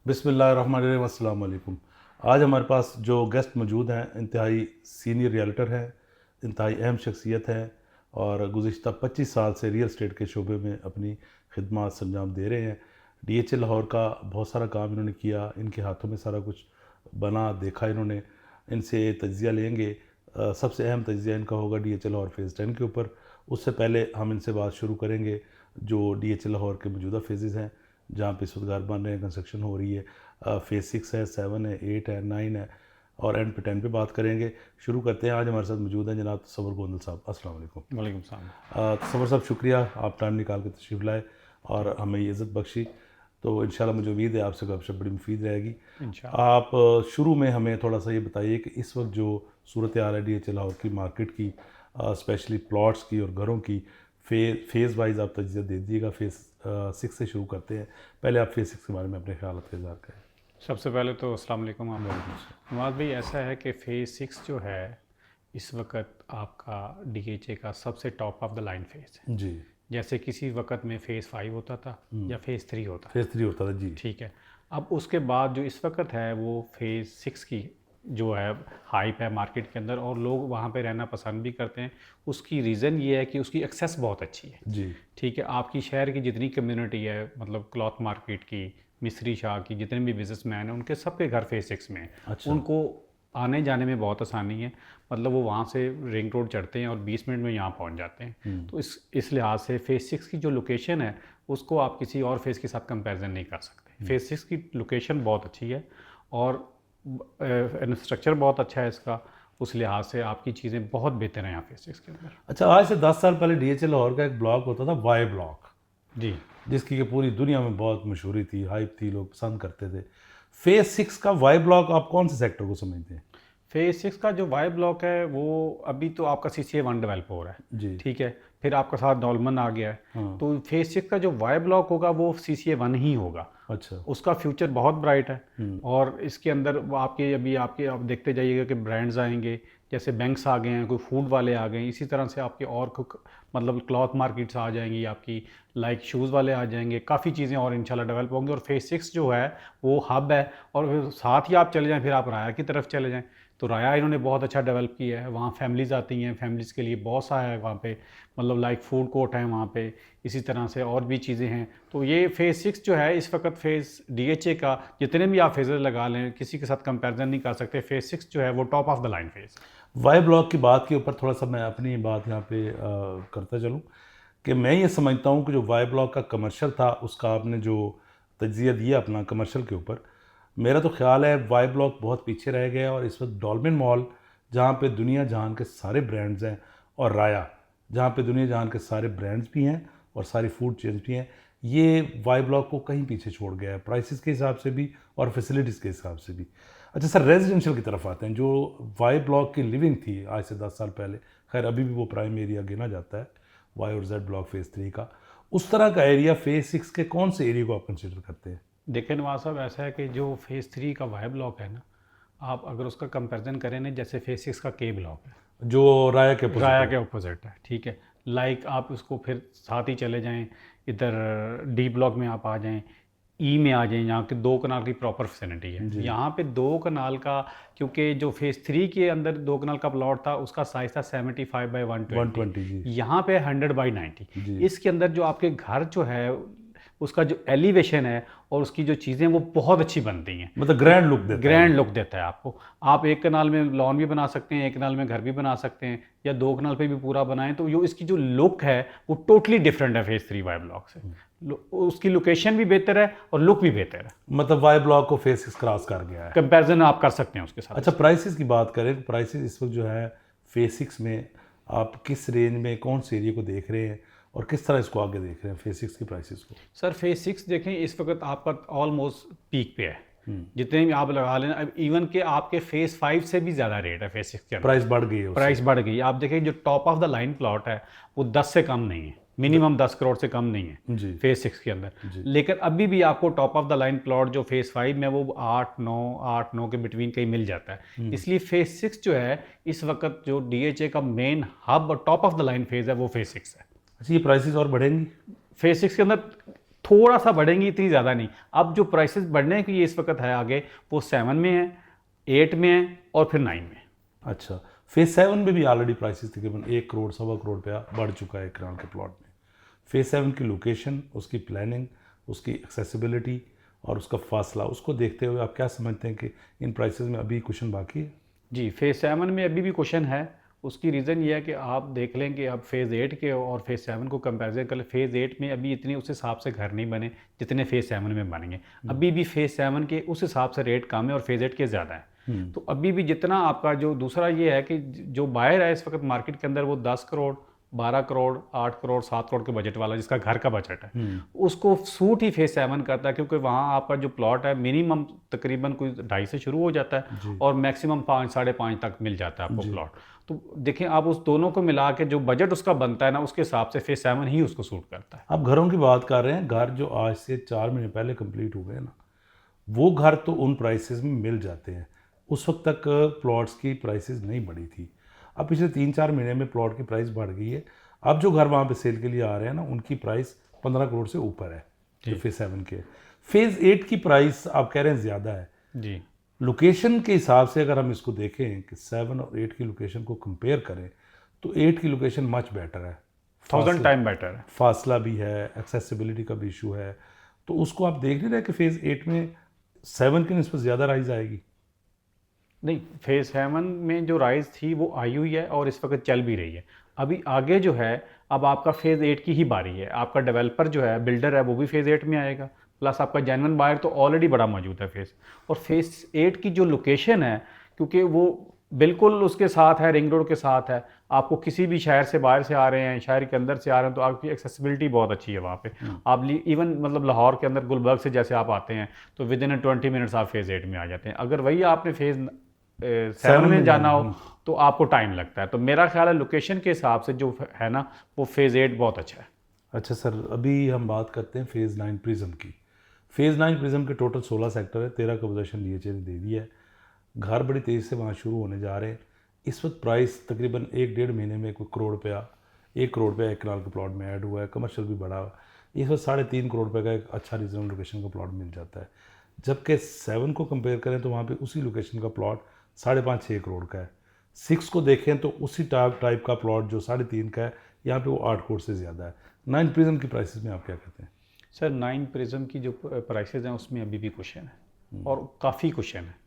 बिस्मिल्लाहिर्रहमानिर्रहीम, अस्सलाम वालेकुम। आज हमारे पास जो गेस्ट मौजूद हैं इंतहाई सीनियर रियल्टर हैं, इंतहाई अहम शख्सियत हैं और गुज़िश्ता 25 साल से रियल एस्टेट के शोबे में अपनी खिदमत अंजाम दे रहे हैं। DHA लाहौर का बहुत सारा काम इन्होंने किया, इनके हाथों में सारा कुछ बना देखा इन्होंने। इनसे तज्ज़िया लेंगे। सबसे अहम तज्ज़िया इनका होगा DHA लाहौर फ़ेज़ 10 के ऊपर। उससे पहले हम इनसे बात शुरू करेंगे जो DHA लाहौर के मौजूदा फ़ेज़ेज़ हैं, जहाँ पे इस वक्त घर बन रहे हैं, कंस्ट्रक्शन हो रही है। फ़ेज़ 6 है, 7 है, 8 है, 9 है और एंड पे 10 पे बात करेंगे। शुरू करते हैं। आज हमारे साथ मौजूद हैं जनाब तसव्वुर गोंदल साहब। अस्सलाम वालेकुम। वालेकुम सलाम। तसव्वुर साहब, शुक्रिया आप टाइम निकाल के तशरीफ़ लाए और हमें ये इज़्ज़त बख्शी। तो इंशाल्लाह मुझे उम्मीद है आपसे गपशप बड़ी मुफीद रहेगी। इंशाल्लाह। आप शुरू में हमें थोड़ा सा ये बताइए कि इस वक्त जो सूरत हाल है DHA लाहौर की मार्केट की, स्पेशली प्लॉट्स की और घरों की, फ़ेज़ वाइज आप तज्ज़िया दे दीजिएगा। फ़ेज़ 6 से शुरू करते हैं। पहले आप फ़ेज़ 6 के बारे में अपने ख्यालात का इज़हार करें। सबसे पहले तो अस्सलाम वालेकुम आप। वालेकुम अस्सलाम। नवाज़ भाई, ऐसा है कि फ़ेज़ 6 जो है इस वक्त आपका DHA का सबसे top of the line phase है। जी। जैसे किसी वक्त में फ़ेज़ 5 होता था या फ़ेज़ 3 होता था। फ़ेज़ 3 होता था जी। ठीक है। अब उसके बाद जो इस वक्त है वो फ़ेज़ 6 की जो है हाइप है मार्केट के अंदर, और लोग वहाँ पे रहना पसंद भी करते हैं। उसकी रीज़न ये है कि उसकी एक्सेस बहुत अच्छी है। जी। ठीक है, आपकी शहर की जितनी कम्युनिटी है, मतलब क्लॉथ मार्केट की, मिस्री शाह की, जितने भी बिजनेसमैन हैं, उनके सबके घर फ़ेज़ 6 में हैं। अच्छा। उनको आने जाने में बहुत आसानी है। मतलब वो वहाँ से रिंग रोड चढ़ते हैं और 20 मिनट में यहाँ पहुँच जाते हैं। तो इस लिहाज से फ़ेज़ 6 की जो लोकेशन है उसको आप किसी और फ़ेज़ के साथ कंपैरिजन नहीं कर सकते। फ़ेज़ 6 की लोकेशन बहुत अच्छी है और इंफ्रास्ट्रक्चर बहुत अच्छा है इसका। उस लिहाज से आपकी चीज़ें बहुत बेहतर हैं यहाँ फ़ेज़ 6 के अंदर। अच्छा, आज से 10 साल पहले DHA लाहौर का एक ब्लॉक होता था, वाई ब्लॉक, जी। जिसकी कि पूरी दुनिया में बहुत मशहूरी थी, हाइप थी, लोग पसंद करते थे। फ़ेज़ 6 का वाई ब्लॉक आप कौन से सेक्टर को समझते हैं? फ़ेज़ 6 का जो वाई ब्लॉक है वो अभी तो आपका CCA 1 डेवलप हो रहा है। जी। ठीक है, फिर आपका साथ डॉलमन आ गया है। हाँ। तो फ़ेज़ 6 का जो वाई ब्लॉक होगा वो CCA 1 ही होगा। अच्छा। उसका फ्यूचर बहुत ब्राइट है। और इसके अंदर वो आपके अभी आपके आप देखते जाइएगा कि ब्रांड्स आएंगे, जैसे बैंक्स आ गए हैं, कोई फूड वाले आ गए हैं, इसी तरह से आपके और मतलब क्लॉथ मार्केट्स आ जाएंगी आपकी, लाइक शूज़ वाले आ जाएंगे, काफ़ी चीज़ें और इंशाल्लाह डेवलप होंगी। और फ़ेज़ 6 जो है वो हब है। और फिर साथ ही आप चले जाएँ, फिर आप राया की तरफ चले जाएँ, तो राया इन्होंने बहुत अच्छा डेवलप किया है। वहाँ फैमिलीज़ आती हैं, फैमिलीज़ के लिए बहुत सा है वहाँ पे, मतलब लाइक फूड कोर्ट है वहाँ पे, इसी तरह से और भी चीज़ें हैं। तो ये फ़ेज़ 6 जो है इस वक्त फ़ेज़ DHA का जितने भी आप फेजेस लगा लें, किसी के साथ कंपैरिजन नहीं कर सकते। फ़ेज़ 6 जो है वो top of the line phase. Y block की बात के ऊपर थोड़ा सा मैं अपनी बात यहाँ पे करता चलूँ कि मैं ये समझता हूँ कि जो वाई ब्लॉक का कमर्शियल था, उसका आपने जो तज्ज़िया दिया अपना कमर्शियल के ऊपर, मेरा तो ख्याल है वाई ब्लॉक बहुत पीछे रह गया। और इस वक्त डॉल्मेन मॉल, जहाँ पे दुनिया जहान के सारे ब्रांड्स हैं, और राया, जहाँ पे दुनिया जहान के सारे ब्रांड्स भी हैं और सारी फूड चेन्स भी हैं, ये वाई ब्लॉक को कहीं पीछे छोड़ गया है, प्राइसेस के हिसाब से भी और फैसिलिटीज़ के हिसाब से भी। अच्छा सर, रेजिडेंशियल की तरफ आते हैं। जो वाई ब्लॉक की लिविंग थी आज से 10 साल पहले, खैर अभी भी वो प्राइम एरिया गिना जाता है, वाई और जेड ब्लॉक फ़ेज़ 3 का, उस तरह का एरिया फ़ेज़ 6 के कौन से एरिया को आप कंसिडर करते हैं? देखिए नवाज साहब, ऐसा है कि जो फ़ेज़ 3 का वाई ब्लॉक है ना, आप अगर उसका कंपैरिजन करें ना, जैसे फ़ेज़ 6 का के ब्लॉक है, जो राया के अपोजिट राया है। के ऑपोजिट है। ठीक है, लाइक आप उसको फिर साथ ही चले जाएं, इधर डी ब्लॉक में आप आ जाएं, ई में आ जाएं, यहाँ के 2 कनाल की प्रॉपर फैसिलिटी है। जी। यहाँ पे 2 कनाल का, क्योंकि जो फ़ेज़ 3 के अंदर 2 कनाल का प्लॉट था उसका साइज़ था 75 बाई 120, 120 जी। यहाँ पे 100 बाई 90। जी। इसके अंदर जो आपके घर जो है उसका जो एलिवेशन है और उसकी जो चीज़ें वो बहुत अच्छी बनती हैं। मतलब ग्रैंड लुक देता है ग्रैंड वो। लुक देता है आपको। आप एक कनाल में लॉन भी बना सकते हैं, एक कनाल में घर भी बना सकते हैं, या 2 कनाल पे भी पूरा बनाएं, तो जो इसकी जो लुक है वो टोटली डिफरेंट है फ़ेज़ 3 वाई ब्लॉक से। उसकी लोकेशन भी बेहतर है और लुक भी बेहतर है। मतलब वाई ब्लॉक को फ़ेज़ 6 क्रॉस कर गया है। कंपैरिजन आप कर सकते हैं उसके साथ अच्छा, इसका। प्राइसेस की बात करें तो प्राइसेस इस वक्त जो है फ़ेज़ 6 में, आप किस रेंज में कौन से एरिया को देख रहे हैं और किस तरह इसको आगे देख रहे हैं फ़ेज़ 6 की प्राइसेस को? सर फ़ेज़ 6 देखें, इस वक्त आपका ऑलमोस्ट पीक पे है। जितने भी आप लगा लेना, अब इवन के आपके फ़ेज़ 5 से भी ज़्यादा रेट है फ़ेज़ 6 के अंदर। प्राइस बढ़ गई है उससे। प्राइस बढ़ गई। आप देखें जो top of the line plot है वो 10 से कम नहीं है, मिनिमम 10 करोड़ से कम नहीं है जी। फ़ेज़ 6 के अंदर। जी। लेकिन अभी भी आपको top of the line plot जो फ़ेज़ 5 में वो 8-9 के बिटवीन कहीं मिल जाता है। इसलिए फ़ेज़ 6 जो है इस वक्त जो DHA का मेन हब और top of the line phase है वो फ़ेज़ 6 है। अच्छा, ये प्राइसेस और बढ़ेंगी? फ़ेज़ 6 के अंदर थोड़ा सा बढ़ेंगी, इतनी ज़्यादा नहीं। अब जो प्राइसेस बढ़ने की ये इस वक्त है आगे, वो 7 में है, 8 में है और फिर 9 में। अच्छा, फेज 7 में भी ऑलरेडी प्राइसेस तकरीबन 1 करोड़ 1.25 करोड़ रुपया बढ़ चुका है एक कनाल के प्लॉट में। फेज 7 की लोकेशन, उसकी प्लानिंग, उसकी एक्सेसिबिलिटी और उसका फासला, उसको देखते हुए आप क्या समझते हैं कि इन प्राइसेस में अभी क्वेश्चन बाकी है? जी, फेज़ 7 में अभी भी क्वेश्चन है। उसकी रीज़न ये है कि आप देख लें कि अब फेज़ 8 के और फेज़ 7 को कंपैरिजन कर लें। फेज़ 8 में अभी इतने उस हिसाब से घर नहीं बने जितने फेज़ 7 में बनेंगे। अभी भी फेज़ 7 के उस हिसाब से रेट कम है और फेज़ 8 के ज़्यादा है। तो अभी भी जितना आपका जो दूसरा ये है कि जो बायर है इस वक्त मार्केट के अंदर, वो 10 करोड़, 12 करोड़, 8 करोड़, 7 करोड़ के बजट वाला, जिसका घर का बजट है, उसको सूट ही फेज़ 7 करता है, क्योंकि वहाँ आपका जो प्लॉट है मिनिमम तकरीबन कोई 2.5 से शुरू हो जाता है और मैक्सिमम 5, 5.5 तक मिल जाता है आपको प्लॉट। तो देखें आप उस दोनों को मिला के जो बजट उसका बनता है ना, उसके हिसाब से फेज़ 7 ही उसको सूट करता है। आप घरों की बात कर रहे हैं, घर जो आज से 4 महीने पहले कंप्लीट हुए हैं ना, वो घर तो उन प्राइसेस में मिल जाते हैं। उस वक्त तक प्लॉट्स की प्राइसेस नहीं बढ़ी थी। अब पिछले 3-4 महीने में प्लॉट की प्राइस बढ़ गई है। अब जो घर वहाँ पे सेल के लिए आ रहे हैं ना, उनकी प्राइस 15 करोड़ से ऊपर है जो फेज़ 7 के। फेज़ 8 की प्राइस आप कह रहे हैं ज़्यादा है। जी, लोकेशन के हिसाब से अगर हम इसको देखें कि 7 और 8 की लोकेशन को कंपेयर करें, तो 8 की लोकेशन मच बेटर है। 1000 टाइम बेटर है। फासला भी है, एक्सेसिबिलिटी का भी इशू है। तो उसको आप देख नहीं रहे कि फेज़ 8 में 7 की निस्बत ज़्यादा राइज आएगी? नहीं, फेज़ 7 में जो राइज़ थी वो आई हुई है और इस वक्त चल भी रही है। अभी आगे जो है, अब आपका फेज़ 8 की ही बारी है। आपका डेवलपर जो है, बिल्डर है, वो भी फेज़ 8 में आएगा। प्लस आपका जेन्युइन बायर तो ऑलरेडी बड़ा मौजूद है फेज़। और फेज़ 8 की जो लोकेशन है, क्योंकि वो बिल्कुल उसके साथ है, रिंग रोड के साथ है। आपको किसी भी शहर से बाहर से आ रहे हैं, शहर के अंदर से आ रहे हैं, तो आपकी एक्सेसिबिलिटी बहुत अच्छी है वहाँ पे। आप इवन मतलब लाहौर के अंदर गुलबर्ग से जैसे आप आते हैं, तो विद इन 20 मिनट्स आप फेज़ 8 में आ जाते हैं। अगर वही आपने फेज़ 7 में जाना हो तो आपको टाइम लगता है। तो मेरा ख्याल है लोकेशन के हिसाब से जो है ना, वो फेज़ 8 बहुत अच्छा है। अच्छा सर, अभी हम बात करते हैं फेज़ 9 प्रिज्म की। फेज़ 9 प्रिज्म के टोटल 16 सेक्टर है, 13 का पोजीशन डीएचए ने दे दिया है। घर बड़ी तेज़ी से वहाँ शुरू होने जा रहे हैं। इस वक्त प्राइस तकरीबन 1-1.5 महीने में कोई करोड़ रुपया, 1 करोड़ रुपया एक कनाल के प्लॉट में ऐड हुआ है। कमर्शियल भी बढ़ा हुआ है। इस वक्त 3.5 करोड़ रुपये का एक अच्छा रीजनल लोकेशन का प्लॉट मिल जाता है। जबकि 7 को कंपेयर करें तो वहाँ पे उसी लोकेशन का प्लॉट 5.5-6 करोड़ का है। 6 को देखें तो उसी टाइप का प्लॉट जो 3.5 का है, यहाँ पे वो 8 करोड़ से ज़्यादा है। 9 प्रिज्म की प्राइसेस में आप क्या कहते हैं? सर, 9 प्रिज्म की जो प्राइसेस हैं उसमें अभी भी क्वेश्चन है और काफ़ी क्वेश्चन है।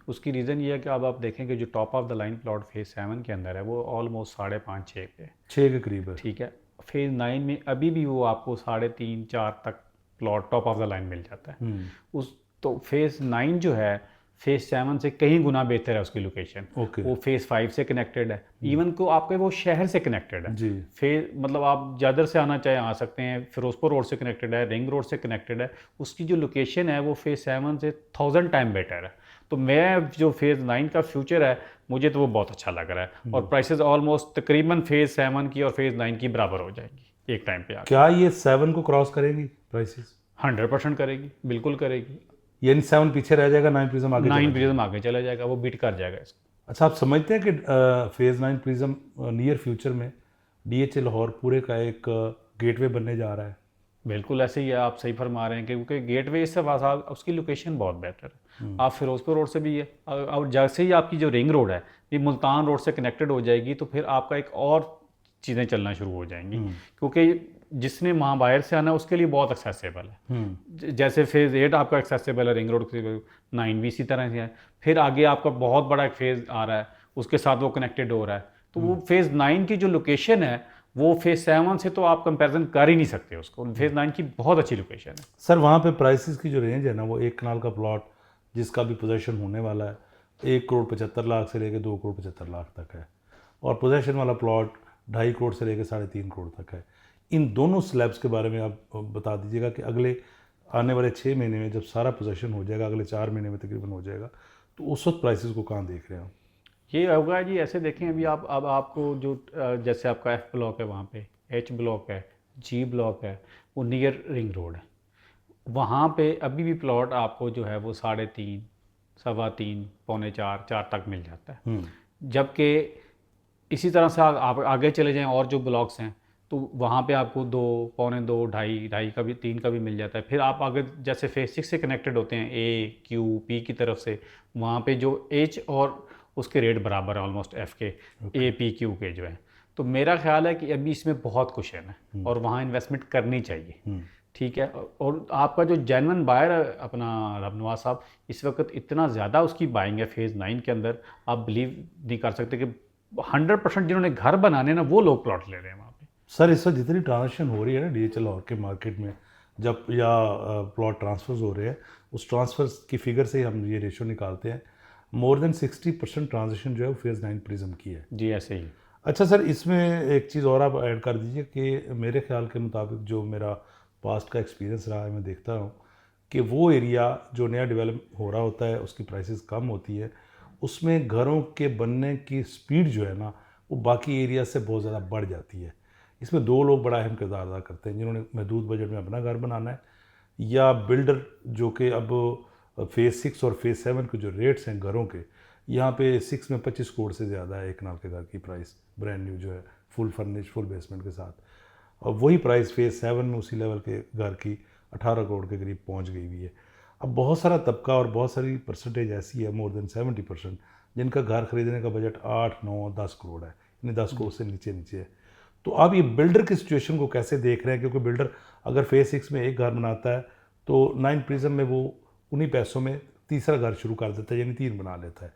उसकी रीज़न ये है कि अब आप देखें कि जो top of the line plot phase 7 के अंदर है, वो ऑलमोस्ट 5.5-6 पे है। 6 के करीब है। ठीक है। फेज़ 9 में अभी भी वो आपको 3.5-4 तक plot top of the line मिल जाता है। उस तो फेज़ 9 जो है, फेज़ 7 से कहीं गुना बेहतर है उसकी लोकेशन। ओके। वो फेज़ 5 से कनेक्टेड है। इवन को आपके वो शहर से कनेक्टेड है। जी। फेज़ मतलब आप जादर से आना चाहे आ सकते हैं, फिरोजपुर रोड से कनेक्टेड है, रिंग रोड से कनेक्टेड है। उसकी जो लोकेशन है वो फेज़ 7 से 1000 टाइम बेटर है। तो मैं जो फेज़ 9 का फ्यूचर है, मुझे तो वो बहुत अच्छा लग रहा है। और प्राइसेस ऑलमोस्ट तकरीबन फेज़ 7 की और फेज़ 9 की बराबर हो जाएंगी एक टाइम पे आके। क्या ये 7 को क्रॉस करेगी प्राइसेस? 100% करेगी, बिल्कुल करेगी। यानी 7 पीछे रह जाएगा, 9 प्रिज्म आगे 9 चला प्रिज्म आगे चला जाएगा, वो बीट कर जाएगा इसको। अच्छा, आप समझते हैं कि फेज़ 9 प्रिज्म नियर फ्यूचर में डीएचए लाहौर पूरे का एक गेटवे बनने जा रहा है? बिल्कुल ऐसे ही है, आप सही फरमा रहे हैं, क्योंकि गेटवे से उसकी लोकेशन बहुत बेहतर है। आप फिरोजपुर रोड से भी है, और जैसे ही आपकी जो रिंग रोड है ये मुल्तान रोड से कनेक्टेड हो जाएगी, तो फिर आपका एक और चीज़ें चलना शुरू हो जाएंगी, क्योंकि जिसने वहाँ बाहर से आना है उसके लिए बहुत एक्सेसिबल है। जैसे फेज़ 8 आपका एक्सेसिबल है, रिंग रोड से 9 भी इसी तरह से है। फिर आगे आपका बहुत बड़ा एक फेज़ आ रहा है, उसके साथ वो कनेक्टेड हो रहा है। तो वो फेज़ 9 की जो लोकेशन है, वो फेज़ 7 से तो आप कंपैरिजन कर ही नहीं सकते उसको। फेज़ 9 की बहुत अच्छी लोकेशन है। सर, वहाँ पे प्राइसेस की जो रेंज है ना, वो एक कनाल का प्लॉट जिसका भी पोजेशन होने वाला है 1 करोड़ 75 लाख से लेकर 2 करोड़ 75 लाख तक है, और पोजेशन वाला प्लॉट 2.5 करोड़ से लेकर 3.5 करोड़ तक है। इन दोनों स्लैब्स के बारे में आप बता दीजिएगा कि अगले आने वाले 6 महीने में जब सारा पोजेशन हो जाएगा, अगले 4 महीने में तकरीबन हो जाएगा, तो उस वक्त प्राइसेस को कहाँ देख रहे हैं आप? ये होगा जी, ऐसे देखें अभी आप, अब आपको जो जैसे आपका एफ ब्लॉक है, वहाँ पे एच ब्लॉक है, जी ब्लॉक है, वो नियर रिंग रोड है। वहाँ पे अभी भी प्लॉट आपको जो है वो 3.5, 3.25, 3.25, 4 तक मिल जाता है। जबकि इसी तरह से आप आगे चले जाएं और जो ब्लॉक्स हैं, तो वहाँ पे आपको 2, पौने 2, ढाई, ढाई का भी, 3 का भी मिल जाता है। फिर आप अगर जैसे फेज़ 6 से कनेक्टेड होते हैं ए, क्यू, पी की तरफ से, वहाँ पे जो एच और उसके रेट बराबर है ऑलमोस्ट एफ के, ए, पी, क्यू के जो है। तो मेरा ख्याल है कि अभी इसमें बहुत कुशन है और वहाँ इन्वेस्टमेंट करनी चाहिए। ठीक है। और आपका जो जेन्युइन बायर है अपना रबनवाज साहब, इस वक्त इतना ज़्यादा उसकी बाइंग है फेज़ 9 के अंदर, आप बिलीव नहीं कर सकते कि 100% जिन्होंने घर बनाने ना वो लोग प्लॉट ले रहे हैं वहाँ पे। सर इस वक्त जितनी ट्रांजेक्शन हो रही है ना डीएचएल और के मार्केट में, जब या प्लॉट ट्रांसफर्स हो रहे हैं, उस ट्रांसफर्स की फिगर से ही हम ये रेशो निकालते हैं, मोर देन 60% ट्रांजेक्शन जो है वो फेज़ 9 प्रिज्म की है। जी ऐसे ही। अच्छा सर, इसमें एक चीज़ और आप ऐड कर दीजिए कि मेरे ख्याल के मुताबिक जो मेरा पास्ट का एक्सपीरियंस रहा है, मैं देखता हूँ कि वो एरिया जो नया डेवलप हो रहा होता है उसकी प्राइसेस कम होती है, उसमें घरों के बनने की स्पीड जो है ना वो बाकी एरिया से बहुत ज़्यादा बढ़ जाती है। इसमें दो लोग बड़ा अहम किरदार अदा करते हैं, जिन्होंने महदूद बजट में अपना घर बनाना है, या बिल्डर जो कि अब फेज़ 6 और फेज़ 7 के जो रेट्स हैं घरों के, यहाँ पे 6 में 25 करोड़ से ज़्यादा है एक नाल के घर की प्राइस, ब्रांड न्यू जो है, फुल फर्निश, फुल बेसमेंट के साथ। और वही प्राइस फेज़ 7 में उसी लेवल के घर की 18 करोड़ के करीब पहुँच गई हुई है। अब बहुत सारा तबका और बहुत सारी परसेंटेज ऐसी है, मोर देन 70%, जिनका घर खरीदने का बजट 8, 9, 10 करोड़ है, यानी 10 करोड़ से नीचे नीचे है। तो आप ये बिल्डर की सिचुएशन को कैसे देख रहे हैं? क्योंकि बिल्डर अगर फेज़ 6 में एक घर बनाता है तो 9 प्रिज्म में वो उन्हीं पैसों में तीसरा घर शुरू कर देता है, यानी 3 बना लेता है।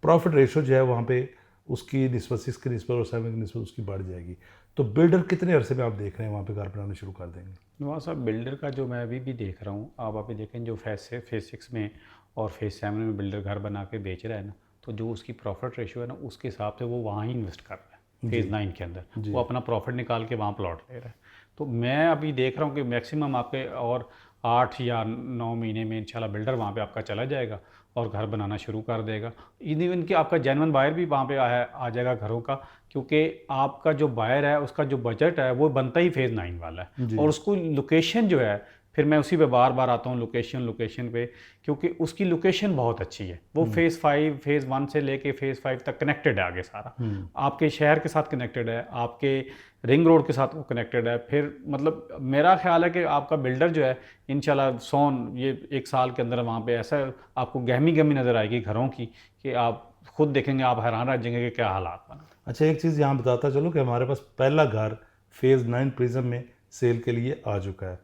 प्रॉफिट रेशो जो है वहाँ पे उसकी निस्बत 6 की निस्बत और 7 की निस्बत उसकी बढ़ जाएगी। तो बिल्डर कितने अरसे में आप देख रहे हैं वहाँ पे घर बनाना शुरू कर देंगे? नवाज साहब, बिल्डर का जो मैं अभी भी देख रहा हूँ, आप अभी देखें जो फेज़ 6 में और फेज़ 7 में बिल्डर घर बना के बेच रहा है ना, तो जो उसकी प्रॉफिट रेशियो है ना उसके हिसाब से वो वहाँ ही इन्वेस्ट कर रहा है फेज़ 9 के अंदर, वो अपना प्रॉफिट निकाल के वहाँ प्लॉट ले रहा है। तो मैं अभी देख रहा हूँ कि मैक्सिमम आपके और 8 या 9 महीने में इंशाल्लाह बिल्डर वहाँ पे आपका चला जाएगा और घर बनाना शुरू कर देगा। इवन कि आपका जेन्युइन बायर भी वहाँ पे आ जाएगा घरों का, क्योंकि आपका जो बायर है उसका जो बजट है वो बनता ही फेज़ 9 वाला है। और उसको लोकेशन जो है, फिर मैं उसी पे बार बार आता हूँ लोकेशन पे, क्योंकि उसकी लोकेशन बहुत अच्छी है। वो फेज़ 5, फेज़ 1 से लेके फेज़ 5 तक कनेक्टेड है आगे सारा, आपके शहर के साथ कनेक्टेड है, आपके रिंग रोड के साथ वो कनेक्टेड है। फिर मतलब मेरा ख्याल है कि आपका बिल्डर जो है इंशाल्लाह ये 1 साल के अंदर वहाँ पे ऐसा आपको गहमी नज़र आएगी घरों की कि आप खुद देखेंगे, आप हैरान रह जाएंगे कि क्या हालात बने। अच्छा, एक चीज़ यहाँ बताता चलो कि हमारे पास पहला घर फेज़ 9 प्रिज्म में सेल के लिए आ चुका है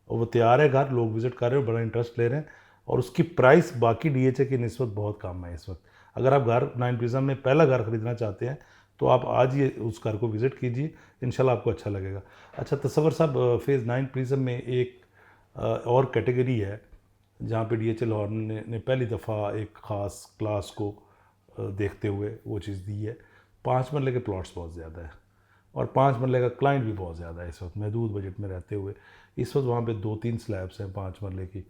और वो तैयार है घर, लोग विजिट कर रहे हैं, बड़ा इंटरेस्ट ले रहे हैं और उसकी प्राइस बाकी डीएचए की निस्बत बहुत कम है इस वक्त। अगर आप घर 9 प्रिज्म में पहला घर खरीदना चाहते हैं तो आप आज ही उस घर को विज़िट कीजिए, इंशाल्लाह आपको अच्छा लगेगा। अच्छा तसव्वुर साहब, फेज़ 9 प्रिज्म में एक और कैटेगरी है जहाँ पे डीएचए लाहौर ने पहली दफ़ा एक ख़ास क्लास को देखते हुए वो चीज़ दी है। 5 मरले के प्लॉट्स बहुत ज़्यादा है और 5 मरले का क्लाइंट भी बहुत ज़्यादा है इस वक्त, महदूद बजट में रहते हुए। इस वक्त वहाँ पे 2-3 स्लैब्स हैं 5 मरले की,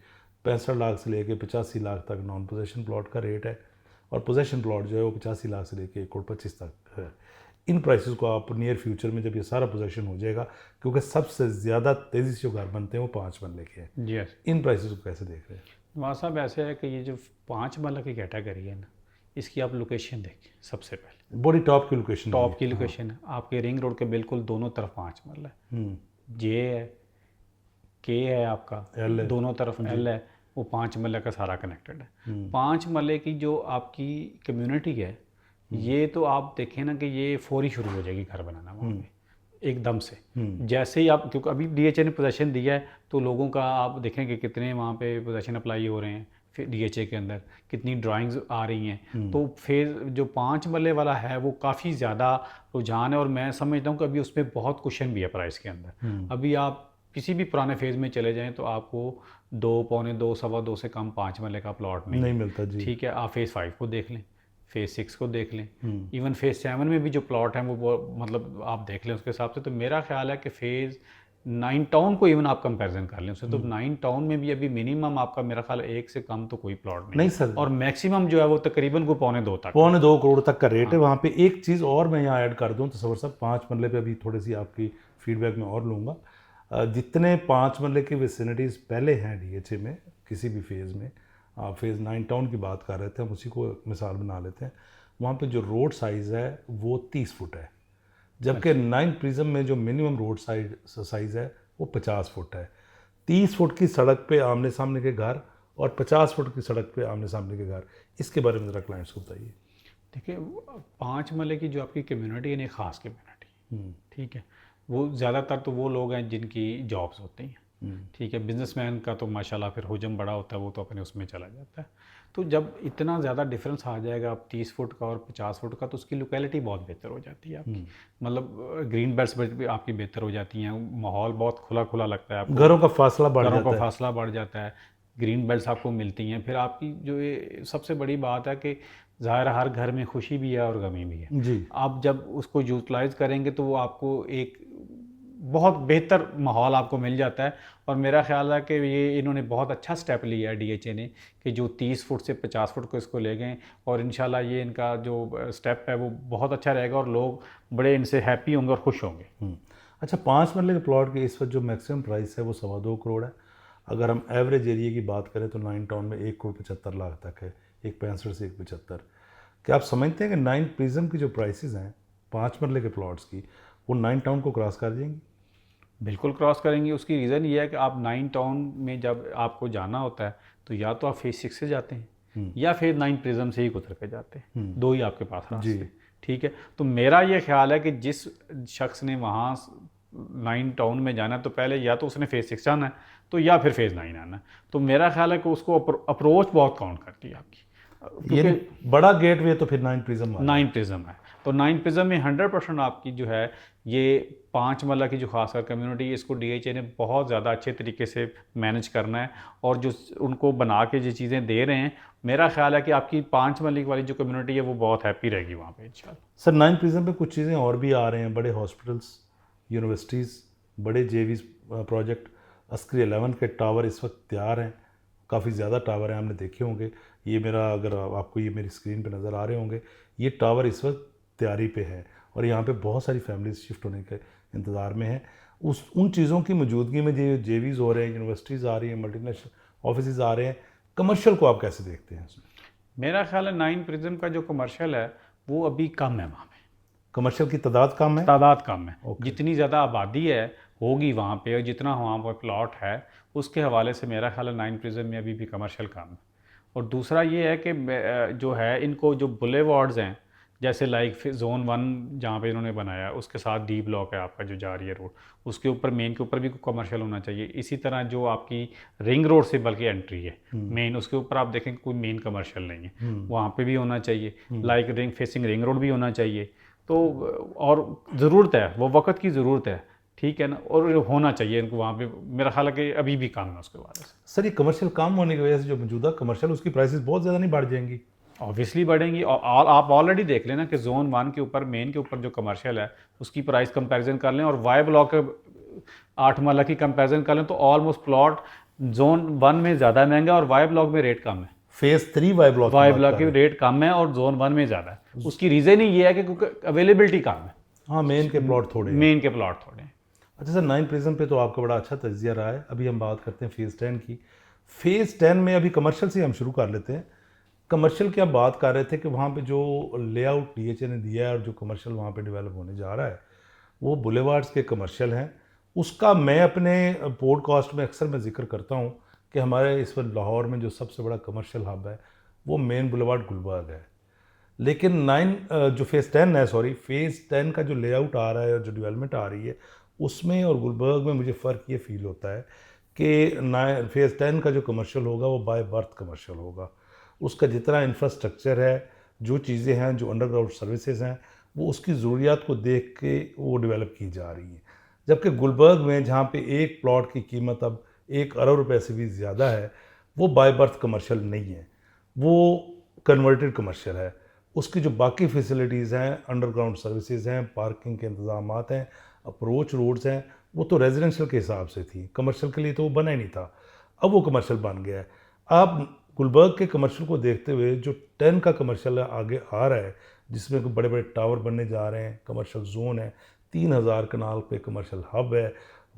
65 लाख से लेके 85 लाख तक नॉन पोजेशन प्लॉट का रेट है और पोजेशन प्लॉट जो है वो 85 लाख से लेके 1 करोड़ 25 तक है। इन प्राइसेस को आप नियर फ्यूचर में जब ये सारा पोजेशन हो जाएगा, क्योंकि सबसे ज़्यादा तेज़ी से जो घर बनते हैं वो 5 मरले के हैं, जी इन प्राइसेस को कैसे देख रहे हैं? वहाँ साहब ऐसे है कि ये जो 5 मरला की कैटेगरी है ना, इसकी आप लोकेशन देखें सबसे पहले। बड़ी टॉप की लोकेशन टॉप की लोकेशन है आपके रिंग रोड के बिल्कुल दोनों तरफ 5 मरला है, जे है, के है, आपका एल है, दोनों तरफ एल है, वो 5 मरले का सारा कनेक्टेड है। 5 मरले की जो आपकी कम्युनिटी है, ये तो आप देखें ना कि ये फौरी शुरू हो जाएगी घर बनाना वहाँ पे एकदम से। जैसे ही आप, क्योंकि अभी डीएचए ने पोजेशन दिया है तो लोगों का आप देखेंगे कितने वहाँ पे पोजेशन अप्लाई हो रहे हैं, फिर डीएचए के अंदर कितनी ड्राइंग्स आ रही हैं। तो फिर जो 5 मरले वाला है वो काफ़ी ज़्यादा रुझान है और मैं समझता हूँ कि अभी उसमें बहुत कुशन भी है प्राइस के अंदर। अभी आप किसी भी पुराने फेज़ में चले जाएं तो आपको 2, पौने 2, सवा 2 से कम 5 मरले का प्लॉट नहीं मिलता जी। ठीक है, आप फेज़ 5 को देख लें, फेज़ 6 को देख लें, इवन फेज़ 7 में भी जो प्लॉट हैं वो मतलब आप देख लें उसके हिसाब से। तो मेरा ख्याल है कि फेज़ 9 टाउन को इवन आप कंपैरिजन कर लें उससे, तो 9 टाउन में भी अभी मिनिमम आपका मेरा ख्याल 1 से कम तो कोई प्लॉट नहीं सर, और मैक्सिमम जो है वो तकरीबन को पौने 2 तक, पौने 2 करोड़ तक का रेट है वहाँ पे। एक चीज़ और मैं यहाँ ऐड कर दूँ तसव्वुर साहब, 5 मरले पे अभी थोड़ी सी आपकी फीडबैक में और लूँगा। जितने 5 मरले की विसिनिटीज़ पहले हैं डीएचए में किसी भी फेज़ में, आप फेज़ 9 टाउन की बात कर रहे थे, हम उसी को मिसाल बना लेते हैं। वहाँ पे जो रोड साइज़ है वो 30 फुट है, जबकि 9 प्रिज्म में जो मिनिमम रोड साइड साइज़ है वो 50 फुट है। 30 फुट की सड़क पे आमने सामने के घर और 50 फुट की सड़क पे आमने सामने के घर, इसके बारे में ज़रा क्लाइंट्स को बताइए। देखिए 5 मरले की जो आपकी कम्युनिटी है, एक ख़ास कम्युनिटी, ठीक है, वो ज़्यादातर तो वो लोग हैं जिनकी जॉब्स होती हैं, ठीक है। बिजनेसमैन का तो माशाल्लाह फिर हुजम बड़ा होता है, वो तो अपने उसमें चला जाता है। तो जब इतना ज़्यादा डिफरेंस आ जाएगा आप 30 फुट का और 50 फुट का, तो उसकी लोकेलिटी बहुत बेहतर हो जाती है आपकी, मतलब ग्रीन बेल्ट्स भी आपकी बेहतर हो जाती हैं, माहौल बहुत खुला खुला लगता है आपको, घरों का फासला बढ़ घरों जाता का है। फासला बढ़ जाता है, ग्रीन बेल्ट्स आपको मिलती हैं। फिर आपकी जो ये सबसे बड़ी बात है कि ज़ाहिर हर घर में खुशी भी है और गमी भी है। जी। आप जब उसको यूटिलाइज़ करेंगे तो वो आपको एक बहुत बेहतर माहौल आपको मिल जाता है। और मेरा ख्याल है कि ये इन्होंने बहुत अच्छा स्टेप लिया है डीएचए ने, कि जो 30 फुट से 50 फुट को इसको ले गए, और इंशाल्लाह ये इनका जो स्टेप है वो बहुत अच्छा रहेगा और लोग बड़े इनसे हैप्पी होंगे और खुश होंगे। अच्छा, 5 मरले के प्लॉट की इस वक्त जो मैक्सिमम प्राइस है वो 2.25 करोड़ है। अगर हम एवरेज एरिया की बात करें तो 9 टाउन में 1,75,00,000 तक है, 1.65 से 1.75। क्या आप समझते हैं कि 9 प्रिज्म की जो प्राइसेस हैं 5 मरले के प्लॉट्स की, वो 9 टाउन को क्रॉस कर जाएंगी? बिल्कुल क्रॉस करेंगे। उसकी रीज़न ये है कि आप 9 टाउन में जब आपको जाना होता है तो या तो आप फेज़ 6 से जाते हैं या फिर 9 प्रिज्म से ही गुजर के जाते हैं, दो ही आपके पास रास्ते, ठीक है। तो मेरा ये ख्याल है कि जिस शख्स ने वहाँ 9 टाउन में जाना है तो पहले या तो उसने फेज़ 6 जाना है तो या फिर फेज़ 9 आना है। तो मेरा ख्याल है कि उसको अप्रोच बहुत काउंट करती है आपकी, ये क्योंकि बड़ा गेट वे तो फिर 9 प्रिज्म 9 प्रिज्म है। तो 9 प्रिज्म में 100% आपकी जो है ये 5 मरला की जो खासकर कम्युनिटी है, इसको डीएचए ने बहुत ज़्यादा अच्छे तरीके से मैनेज करना है। और जो उनको बना के जो चीज़ें दे रहे हैं, मेरा ख्याल है कि आपकी 5 मरले वाली जो कम्युनिटी है वो बहुत हैप्पी रहेगी वहाँ पे इंशाल्लाह। सर 9 प्रिज्म पे कुछ चीज़ें और भी आ रहे हैं, बड़े हॉस्पिटल्स, यूनिवर्सिटीज़, बड़े जेवीज़ प्रोजेक्ट, अस्करी 11 के टावर इस वक्त तैयार हैं, काफ़ी ज़्यादा टावर हैं, आपने देखे होंगे। ये मेरा, अगर आपको ये मेरी स्क्रीन पे नज़र आ रहे होंगे, ये टावर इस वक्त तैयारी पे है और यहाँ पे बहुत सारी फैमिलीज शिफ्ट होने के इंतज़ार में हैं। उन चीज़ों की मौजूदगी में जो जेवीज़ हो रहे हैं, यूनिवर्सिटीज़ आ रही हैं, मल्टीनेशनल ऑफिस आ रहे हैं, कमर्शियल को आप कैसे देखते हैं उसमें? मेरा ख्याल है 9 प्रिज्म का जो कमर्शियल है वो अभी कम है वहाँ पे, कमर्शियल की तादाद कम है, तादाद कम है। जितनी ज़्यादा आबादी है होगी वहाँ पे और जितना वहाँ पर प्लॉट है, उसके हवाले से मेरा ख्याल है 9 प्रिज्म में अभी भी कमर्शियल कम है। और दूसरा ये है कि जो है इनको जो बुलेवार्ड्स हैं, जैसे लाइक जोन 1 जहाँ पे इन्होंने बनाया है, उसके साथ डी ब्लॉक है आपका जो जा रही है रोड, उसके ऊपर मेन के ऊपर भी कमर्शियल होना चाहिए। इसी तरह जो आपकी रिंग रोड से बल्कि एंट्री है मेन, उसके ऊपर आप देखें कोई मेन कमर्शियल नहीं है, वहाँ पे भी होना चाहिए। Like ring facing ring road भी होना चाहिए। तो और ज़रूरत है, वो वक्त की ज़रूरत है, ठीक है ना, और होना चाहिए इनको वहाँ पे। मेरा ख्याल है कि अभी भी काम है उसके बारे से। सर ये कमर्शियल काम होने की वजह से जो मौजूदा कमर्शियल उसकी प्राइसेस बहुत ज़्यादा नहीं बढ़ जाएंगी? ऑब्वियसली बढ़ेंगी। और आप ऑलरेडी देख लेना कि जोन 1 के ऊपर मेन के ऊपर जो कमर्शियल है उसकी प्राइस कंपैरिजन कर लें और वाई ब्लॉक के 8 मरला की कंपैरिजन कर लें तो ऑलमोस्ट प्लॉट जोन 1 में ज़्यादा महंगा और वाई ब्लॉक में रेट कम है। फेज़ 3 वाई ब्लॉक की रेट कम है और जोन 1 में ज़्यादा है। उसकी रीज़न ही ये है कि क्योंकि अवेलेबिलिटी कम है। हाँ, मेन के प्लॉट थोड़े हैं। मेन के प्लॉट थोड़े हैं। अच्छा सर, 9 प्रिज्म पे तो आपका बड़ा अच्छा तज्जिया रहा है। अभी हम बात करते हैं फेज़ 10 की। फेज़ 10 में अभी कमर्शियल से हम शुरू कर लेते हैं। कमर्शियल की आप बात कर रहे थे कि वहाँ पे जो लेआउट डीएचए ने दिया है और जो कमर्शियल वहाँ पे डेवलप होने जा रहा है वो बुलेवार्ड्स के कमर्शियल हैं। उसका मैं अपने पॉडकास्ट में अक्सर मैं जिक्र करता हूँ कि हमारे इस वक्त लाहौर में जो सबसे बड़ा कमर्शियल हब है वो मेन बुलेवार्ड गुलबर्ग है। लेकिन जो फेज़ 10 है, फेज़ 10 का जो लेआउट आ रहा है और जो डेवलपमेंट आ रही है उसमें और गुलबर्ग में मुझे फ़र्क ये फील होता है कि फेज़ 10 का जो कमर्शियल होगा वो बाय बर्थ कमर्शियल होगा। उसका जितना इंफ्रास्ट्रक्चर है, जो चीज़ें हैं, जो अंडरग्राउंड सर्विसेज हैं, वो उसकी ज़रूरियात को देख के वो डेवलप की जा रही हैं। जबकि गुलबर्ग में जहाँ पे एक प्लॉट की कीमत अब 1 अरब रुपए से भी ज़्यादा है, वो बाय बर्थ कमर्शियल नहीं है, वो कन्वर्टेड कमर्शियल है। उसकी जो बाकी फैसिलिटीज़ हैं, अंडरग्राउंड सर्विसेज हैं, पार्किंग के इंतज़ामात हैं, अप्रोच रोड्स हैं, वो तो रेजिडेंशियल के हिसाब से थी, कमर्शियल के लिए तो वो बना ही नहीं था। अब वो कमर्शियल बन गया है। आप गुलबर्ग के कमर्शियल को देखते हुए जो 10 का कमर्शियल आगे आ रहा है, जिसमें बड़े बड़े टावर बनने जा रहे हैं, कमर्शियल जोन है, 3000 कनाल पे कमर्शियल हब है,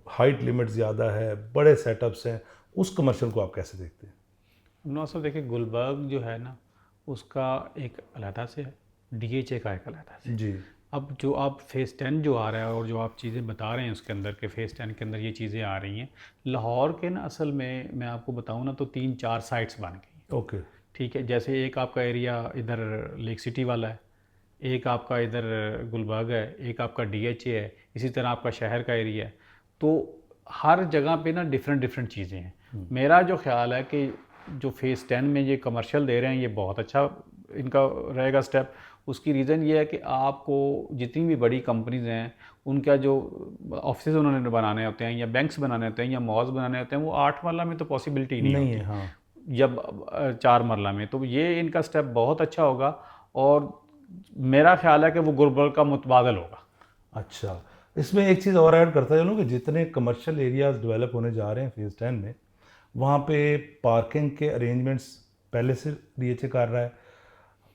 हाइट लिमिट ज़्यादा है, बड़े सेटअप्स हैं, उस कमर्शियल को आप कैसे देखते हैं? नौसर देखिए, गुलबर्ग जो है ना उसका एक अलहदा से है, डीएचए का एक अलहदा से। जी। अब जो आप फेज़ 10 जो आ रहा है और जो आप चीज़ें बता रहे हैं उसके अंदर के फेज़ 10 के अंदर ये चीज़ें आ रही हैं, लाहौर के ना असल में मैं आपको बताऊँ ना तो 3-4 साइट्स बन गई हैं। ओके। ठीक है, जैसे एक आपका एरिया इधर लेक सिटी वाला है, एक आपका इधर गुलबर्ग है, एक आपका डीएचए है, इसी तरह आपका शहर का एरिया है। तो हर जगह पे ना डिफरेंट डिफरेंट चीज़ें हैं। मेरा जो ख्याल है कि जो फेज़ 10 में ये कमर्शियल दे रहे हैं ये बहुत अच्छा इनका रहेगा स्टेप। उसकी रीज़न ये है कि आपको जितनी भी बड़ी कंपनीज हैं उनका जो ऑफिस उन्होंने बनाने होते हैं या बैंक्स बनाने होते हैं या मॉल्स बनाने होते हैं वो 8 मरला में तो पॉसिबिलिटी नहीं नहीं होती, है, हाँ। जब 4 मरला में। तो ये इनका स्टेप बहुत अच्छा होगा और मेरा ख्याल है कि वो गुलबर्ग का मुतबादल होगा। अच्छा, इसमें एक चीज़ और ऐड करता चलूँ कि जितने कमर्शियल एरियाज डेवलप होने जा रहे हैं फेज़ 10 में, वहाँ पे पार्किंग के अरेंजमेंट्स पहले से डीएचए कर रहा है।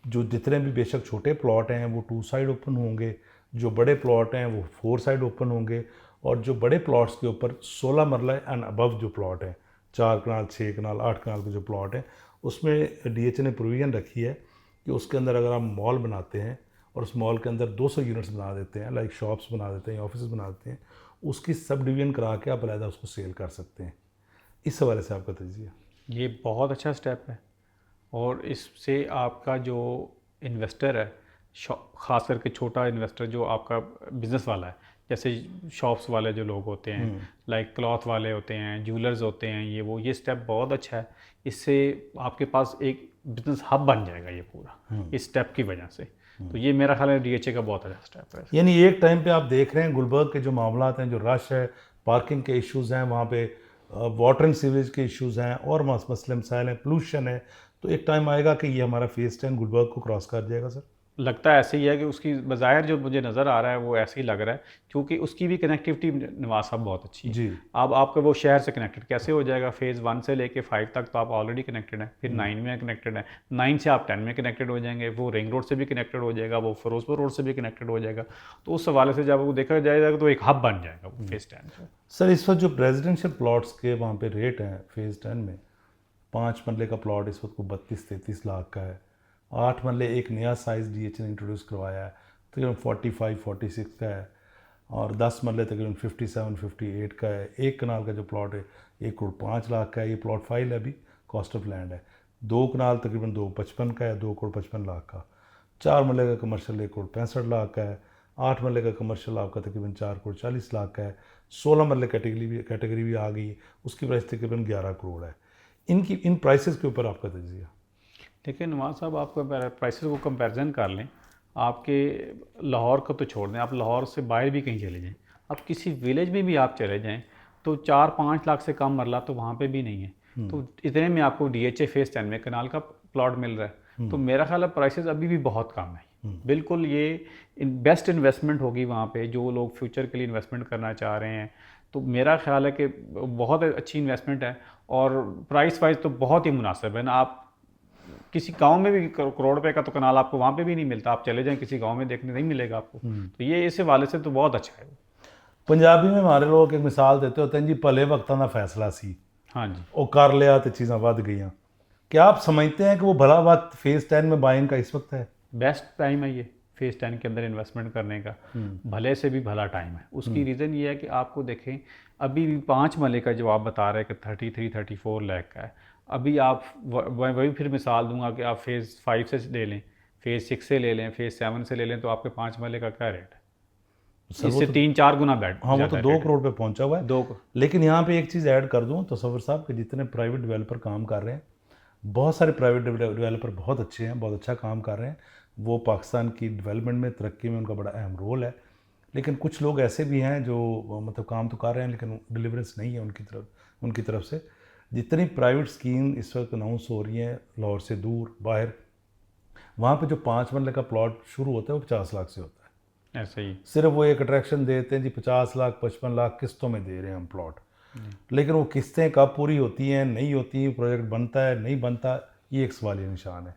जो जितने भी बेशक छोटे प्लॉट हैं वो 2 साइड ओपन होंगे, जो बड़े प्लॉट हैं वो 4 साइड ओपन होंगे, और जो बड़े प्लॉट्स के ऊपर 16 मरला एंड अबव जो प्लॉट हैं, 4 कनाल, 6 कनाल, 8 कनाल के जो प्लॉट हैं, उसमें डीएचए ने प्रोविज़न रखी है कि उसके अंदर अगर आप मॉल बनाते हैं और उस मॉल के अंदर 200 यूनिट्स बना देते हैं, लाइक शॉप्स बना देते हैं या ऑफिस बना देते हैं, उसकी सब डिवीजन करा के आप अलहदा उसको सेल कर सकते हैं। इस हवाले से आपका तजिया? ये बहुत अच्छा स्टेप है और इससे आपका जो इन्वेस्टर है, ख़ास करके छोटा इन्वेस्टर जो आपका बिज़नेस वाला है, जैसे शॉप्स वाले जो लोग होते हैं, लाइक क्लॉथ वाले होते हैं, ज्वेलर्स होते हैं, ये स्टेप बहुत अच्छा है। इससे आपके पास एक बिज़नेस हब बन जाएगा ये पूरा, इस स्टेप की वजह से। तो ये मेरा ख्याल है डीएचए का बहुत अच्छा स्टेप है। यानी एक टाइम पे आप देख रहे हैं गुलबर्ग के जो मामलात हैं, जो रश है, पार्किंग के इश्यूज़ हैं, वहाँ पे वाटर एंड सीवेज के इश्यूज़ हैं और मसले मसाइल हैं, पोल्यूशन है, तो एक टाइम आएगा कि ये हमारा फेज़ 10 गुलबर्ग को क्रॉस कर जाएगा सर? लगता है ऐसे ही है कि उसकी बज़ाहिर जो मुझे नज़र आ रहा है वो ऐसे ही लग रहा है, क्योंकि उसकी भी कनेक्टिविटी नवाज साहब बहुत अच्छी है। जी। अब आपका वो शहर से कनेक्टेड कैसे हो जाएगा? फेज़ 1 से लेके 5 तक तो आप ऑलरेडी कनेक्टेड हैं, फिर 9 में कनेक्टेड है, 9 से आप 10 में कनेक्टेड हो जाएंगे, वो रिंग रोड से भी कनेक्टेड हो जाएगा, वो फिरोजपुर रोड से भी कनेक्टेड हो जाएगा। तो उस हवाले से जब वो देखा जाएगा तो एक हब बन जाएगा वो फेज़ 10 का। सर इस वक्त जो रेजिडेंशियल प्लॉट्स के वहाँ पे रेट हैं फेज़ 10 में, 5 मरले का प्लॉट इस वक्त को 32-33 लाख का है। 8 मरले एक नया साइज़ डीएचए ने इंट्रोड्यूस करवाया है, तकरीबन 45-46 का है, और 10 मरले तकरीबन 57-58 का है। 1 कनाल का जो प्लॉट है 1,05,00,000 का है, ये प्लॉट फाइल है अभी, कॉस्ट ऑफ लैंड है। 2 कनाल तकरीबन 2,55 का है, 2,55,00,000 का। 4 मरले का कमर्शियल 1,65,00,000 का है। 8 मरले का कमर्शियल आपका तकरीबन 4,40,00,000 का है। 16 मरले कैटेगरी भी आ गई, उसकी प्राइस तकरीबन 11 करोड़ है। इन प्राइसेस के ऊपर आपका तजिया? लेकिन नवाज साहब आपको प्राइसेस को कंपैरिजन कर लें, आपके लाहौर को तो छोड़ दें, आप लाहौर से बाहर भी कहीं चले जाएं, आप किसी विलेज में भी आप चले जाएं तो 4-5 लाख से कम मरला तो वहाँ पे भी नहीं है। तो इतने में आपको डीएचए फेज़ 10 में कनाल का प्लॉट मिल रहा है। तो मेरा ख्याल है प्राइसेस अभी भी बहुत कम है। बिल्कुल ये बेस्ट इन्वेस्टमेंट होगी वहाँ पे, जो लोग फ्यूचर के लिए इन्वेस्टमेंट करना चाह रहे हैं। तो मेरा ख्याल है कि बहुत अच्छी इन्वेस्टमेंट है और प्राइस वाइज तो बहुत ही मुनासिब है ना। आप किसी गांव में भी करोड़ रुपए का तो कनाल आपको वहाँ पे भी नहीं मिलता, आप चले जाएं किसी गांव में देखने नहीं मिलेगा आपको। तो ये इस हवाले से तो बहुत अच्छा है। पंजाबी में हमारे लोग एक मिसाल देते होते हैं जी, भले वक्तां दा फैसला सी, हाँ जी, वो कर लिया तो चीज़ां वध गईयां। क्या आप समझते हैं कि वो भला वक्त फेज़ 10 में बाइंग का इस वक्त है? बेस्ट टाइम है ये फेज़ 10 के अंदर इन्वेस्टमेंट करने का, भले से भी भला टाइम है। उसकी रीज़न ये है कि आपको देखें अभी भी 5 मरले का जो आप बता रहे हैं कि 33-34 लाख का है, अभी आप वही फिर मिसाल दूंगा कि आप फेज़ 5 से ले लें, फेज़ 6 से ले लें, फेज़ 7 से ले लें, तो आपके 5 मरले का क्या रेट है? इससे 3-4 गुना बैठ। हाँ, वो तो 2 करोड़ पे पहुंचा हुआ है। दो लेकिन यहाँ पे एक चीज़ ऐड कर दूँ तसव्वुर साहब कि जितने प्राइवेट डेवलपर काम कर रहे हैं, बहुत सारे प्राइवेट डेवलपर बहुत अच्छे हैं, बहुत अच्छा काम कर रहे हैं, वो पाकिस्तान की डेवलपमेंट में, तरक्की में उनका बड़ा अहम रोल है। लेकिन कुछ लोग ऐसे भी हैं जो मतलब काम तो कर रहे हैं लेकिन डिलीवरेंस नहीं है उनकी तरफ से। जितनी प्राइवेट स्कीम इस वक्त अनाउंस हो रही हैं लाहौर से दूर बाहर, वहाँ पे जो 5 मरले का प्लॉट शुरू होता है वो 50 लाख से होता है। ऐसे ही सिर्फ वो एक अट्रैक्शन देते हैं जी, 50 लाख 55 लाख किस्तों में दे रहे हैं हम प्लॉट, लेकिन वो किस्तें कब पूरी होती हैं, नहीं होती, प्रोजेक्ट बनता है नहीं बनता, ये एक सवालिया निशान है।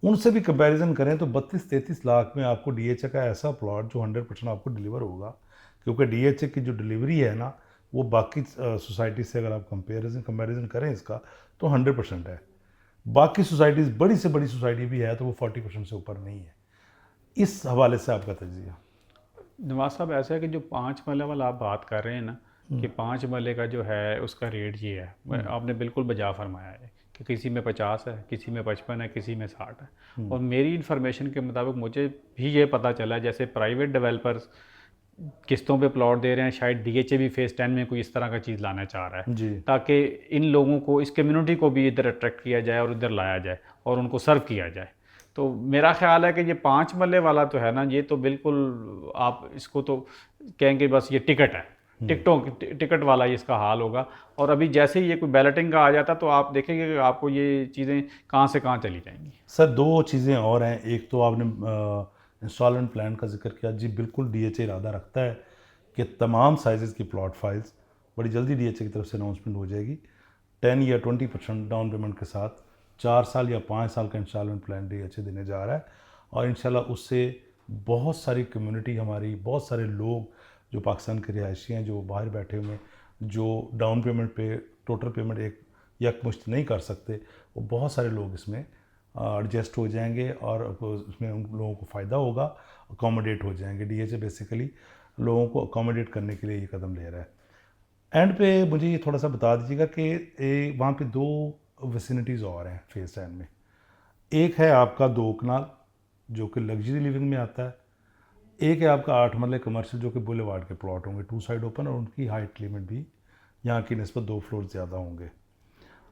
उनसे भी कंपैरिजन करें तो 32-33 लाख में आपको डीएचए का ऐसा प्लॉट जो 100% आपको डिलीवर होगा, क्योंकि डीएचए की जो डिलीवरी है ना वो बाकी सोसाइटी से अगर आप कंपैरिजन करें इसका तो 100% है। बाकी सोसाइटीज़ बड़ी से बड़ी सोसाइटी भी है तो वो 40% से ऊपर नहीं है। इस हवाले से आपका तजिया? नवाज साहब ऐसा है कि जो 5 मरले वाला आप बात कर रहे हैं ना, कि 5 मरले का जो है उसका रेट ये है, आपने बिल्कुल बजा फरमाया है कि किसी में 50 है, किसी में 55 है, किसी में 60 है। और मेरी इन्फॉर्मेशन के मुताबिक मुझे भी ये पता चला है, जैसे प्राइवेट डेवलपर्स किस्तों पे प्लॉट दे रहे हैं, शायद डीएचए भी फेज़ 10 में कोई इस तरह का चीज़ लाना चाह रहा है, जी। ताकि इन लोगों को, इस कम्युनिटी को भी इधर अट्रैक्ट किया जाए और इधर लाया जाए और उनको सर्व किया जाए। तो मेरा ख्याल है कि ये 5 मरले वाला तो है ना, ये तो बिल्कुल आप इसको तो कहेंगे बस ये टिकट है, टिकट वाला ही इसका हाल होगा। और अभी जैसे ही ये कोई बैलेटिंग का आ जाता तो आप देखेंगे कि आपको ये चीज़ें कहाँ से कहाँ चली जाएंगी। सर दो चीज़ें और हैं। एक तो आपने इंस्टॉलमेंट प्लान का जिक्र किया। जी बिल्कुल, डीएचए इरादा रखता है कि तमाम साइज़ की प्लॉट फाइल्स बड़ी जल्दी डीएचए की तरफ से अनाउंसमेंट हो जाएगी। 10 या 20% डाउन पेमेंट के साथ 4 साल या 5 साल का इंस्टॉलमेंट प्लान डीएचए देने जा रहा है। और इंशाल्लाह उससे बहुत सारी कम्युनिटी हमारी, बहुत सारे लोग जो पाकिस्तान के रिहायशी हैं, जो बाहर बैठे हुए हैं, जो डाउन पेमेंट पे टोटल पेमेंट एक यकमुश्त नहीं कर सकते, वो बहुत सारे लोग इसमें एडजस्ट हो जाएंगे और उसमें उन लोगों को फ़ायदा होगा, अकोमोडेट हो जाएंगे। डीएचए बेसिकली लोगों को अकोमोडेट करने के लिए ये कदम ले रहा है। एंड पे मुझे ये थोड़ा सा बता दीजिएगा कि वहाँ पे दो विसिनिटीज़ और हैं फेज़ 10 में। एक है आपका 2 कनाल जो कि लग्जरी लिविंग में आता है। एक है आपका 8 मरले कमर्शियल जो कि बुलेवार्ड के प्लॉट होंगे, 2 साइड ओपन, और उनकी हाइट लिमिट भी यहाँ की निस्बत 2 फ्लोर ज़्यादा होंगे।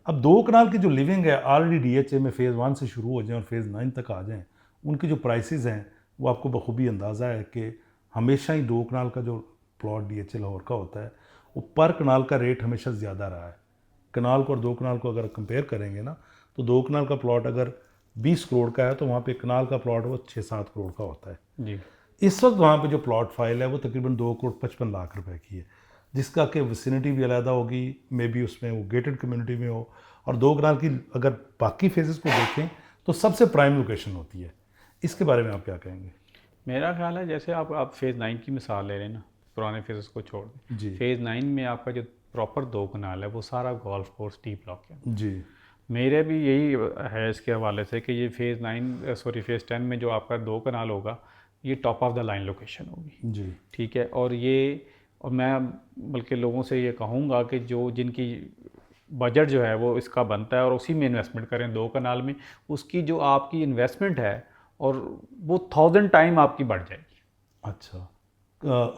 अब 2 कनाल की जो लिविंग है ऑलरेडी डीएचए में फ़ेज़ 1 से शुरू हो जाएँ और फ़ेज़ 9 तक आ जाएँ, उनकी जो प्राइसेस हैं वो आपको बखूबी अंदाज़ा है कि हमेशा ही 2 कनाल का जो प्लॉट डीएचए लाहौर का होता है वो पर कनाल का रेट हमेशा ज़्यादा रहा है। कनाल को और 2 कनाल को अगर कंपेयर करेंगे ना, तो 2 कनाल का प्लॉट अगर 20 करोड़ का है तो वहाँ पे कनाल का प्लॉट वो 6-7 करोड़ का होता है। जी। इस वक्त वहाँ पे जो प्लॉट फाइल है वो तकरीबन 2 करोड़ 55 लाख रुपए की है, जिसका कि विसिनिटी भी अलहदा होगी, मे बी उसमें वो गेटेड कम्युनिटी में हो। और 2 कनाल की अगर बाकी फेजेस को देखें तो सबसे प्राइम लोकेशन होती है। इसके बारे में आप क्या कहेंगे? मेरा ख्याल है जैसे आप फेज़ 9 की मिसाल ले रहे हैं ना, पुराने फेजेस को छोड़ दें, जी फेज़ 9 में आपका जो प्रॉपर 2 कनाल है वो सारा गोल्फ कोर्स टी ब्लॉक है। जी मेरे भी यही है इसके हवाले से कि ये फेज़ 10 में जो आपका 2 कनाल होगा, ये top of the line location होगी। जी ठीक है। और मैं बल्कि लोगों से ये कहूँगा कि जो जिनकी बजट जो है वो इसका बनता है और उसी में इन्वेस्टमेंट करें 2 कनाल में, उसकी जो आपकी इन्वेस्टमेंट है और वो 1000 टाइम आपकी बढ़ जाएगी। अच्छा।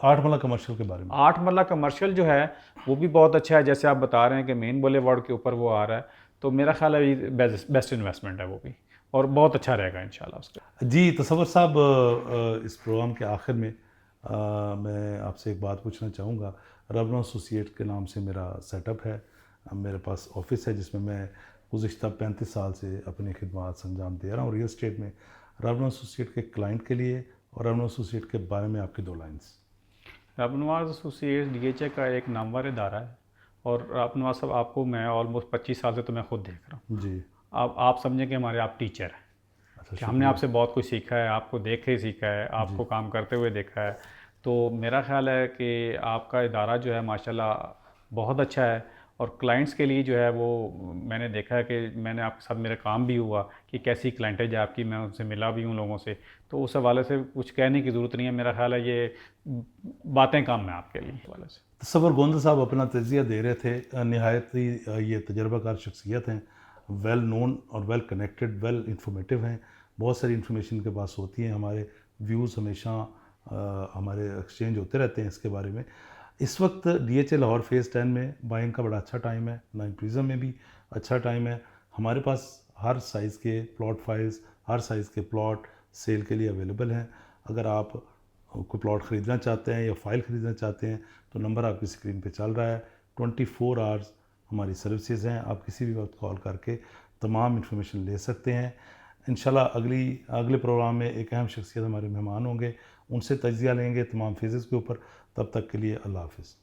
8 मरला कमर्शियल के बारे में? 8 मरला कमर्शियल जो है वो भी बहुत अच्छा है, जैसे आप बता रहे हैं कि मेन बुलेवार्ड के ऊपर वो आ रहा है, तो मेरा ख्याल है ये बेस्ट इन्वेस्टमेंट है वो भी, और बहुत अच्छा रहेगा इंशाल्लाह उसका। जी तसव्वुर साहब, इस प्रोग्राम के आखिर में मैं आपसे एक बात पूछना चाहूँगा। रबना एसोसिएट के नाम से मेरा सेटअप है, मेरे पास ऑफिस है जिसमें मैं गुज़िश्ता 35 साल से अपनी खिदमत अंजाम दे रहा हूँ रियल एस्टेट में। रबना एसोसिएट के क्लाइंट के लिए और रबना एसोसिएट के बारे में आपकी 2 लाइन्स। रबनवाज एसोसिएट्स डीएचए का एक नामवर इदारा है, और रबनवाज साहब आपको मैं ऑलमोस्ट 25 साल से तो मैं खुद देख रहा हूँ। जी। आप समझें कि हमारे आप टीचर हैं, अच्छा, कि हमने शुक्रिया। आपसे बहुत कुछ सीखा है, आपको देख के सीखा है, आपको जी काम करते हुए देखा है। तो मेरा ख्याल है कि आपका इदारा जो है माशाल्लाह बहुत अच्छा है, और क्लाइंट्स के लिए जो है वो मैंने देखा है कि मैंने आपके साथ मेरा काम भी हुआ कि कैसी क्लाइंटेज है आपकी, मैं उनसे मिला भी हूँ लोगों से, तो उस हवाले से कुछ कहने की ज़रूरत नहीं है। मेरा ख्याल है ये बातें कम है आपके लिए हवाले से। तसव्वुर गोंद साहब अपना तजिया दे रहे थे। नहायत ही ये तजर्बाकार शख्सियत हैं, वेल नोन और वेल कनेक्टेड, वेल इंफॉर्मेटिव हैं। बहुत सारी इन्फॉर्मेशन के पास होती हैं। हमारे व्यूज़ हमेशा हमारे एक्सचेंज होते रहते हैं इसके बारे में। इस वक्त डीएचए लाहौर फेज़ 10 में बाइंग का बड़ा अच्छा टाइम है, 9 प्रिज्म में भी अच्छा टाइम है। हमारे पास हर साइज़ के प्लॉट फाइल्स, हर साइज़ के प्लॉट सेल के लिए अवेलेबल हैं। अगर आप कोई प्लॉट ख़रीदना चाहते हैं या फ़ाइल ख़रीदना चाहते हैं तो नंबर आपकी स्क्रीन पे चल रहा है। 24 आवर्स हमारी सर्विसेज हैं, आप किसी भी वक्त कॉल करके तमाम इन्फॉर्मेशन ले सकते हैं। इंशाल्लाह अगले प्रोग्राम में एक अहम शख्सियत हमारे मेहमान होंगे, उनसे तजिया लेंगे तमाम फेजेस के ऊपर। तब तक के लिए अल्लाह हाफ़िज़।